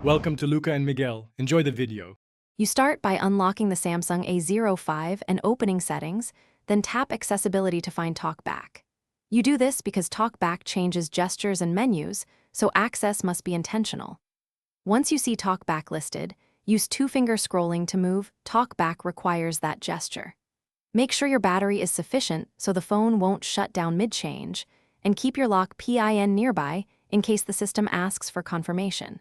Welcome to Luca and Miguel. Enjoy the video. You start by unlocking the Samsung A05 and opening Settings, then tap Accessibility to find Talkback. You do this because Talkback changes gestures and menus, so access must be intentional. Once you see Talkback listed, use two-finger scrolling to move. Talkback requires that gesture. Make sure your battery is sufficient so the phone won't shut down mid-change, and keep your lock PIN nearby in case the system asks for confirmation.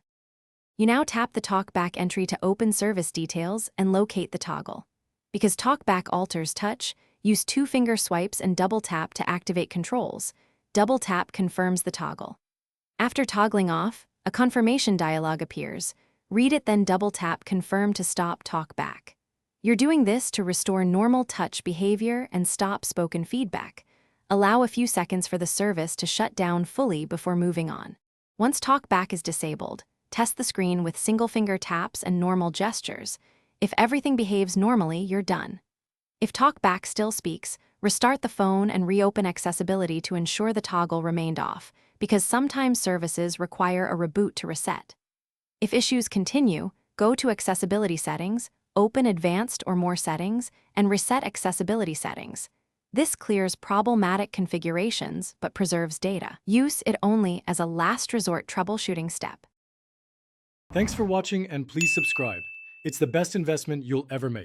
You now tap the Talkback entry to open service details and locate the toggle. Because Talkback alters touch, use two-finger swipes and double-tap to activate controls. Double-tap confirms the toggle. After toggling off, a confirmation dialog appears. Read it, then double-tap Confirm to stop Talkback. You're doing this to restore normal touch behavior and stop spoken feedback. Allow a few seconds for the service to shut down fully before moving on. Once Talkback is disabled, test the screen with single-finger taps and normal gestures. If everything behaves normally, you're done. If Talkback still speaks, restart the phone and reopen accessibility to ensure the toggle remained off, because sometimes services require a reboot to reset. If issues continue, go to Accessibility Settings, open Advanced or More Settings, and reset accessibility settings. This clears problematic configurations but preserves data. Use it only as a last resort troubleshooting step. Thanks for watching and please subscribe. It's the best investment you'll ever make.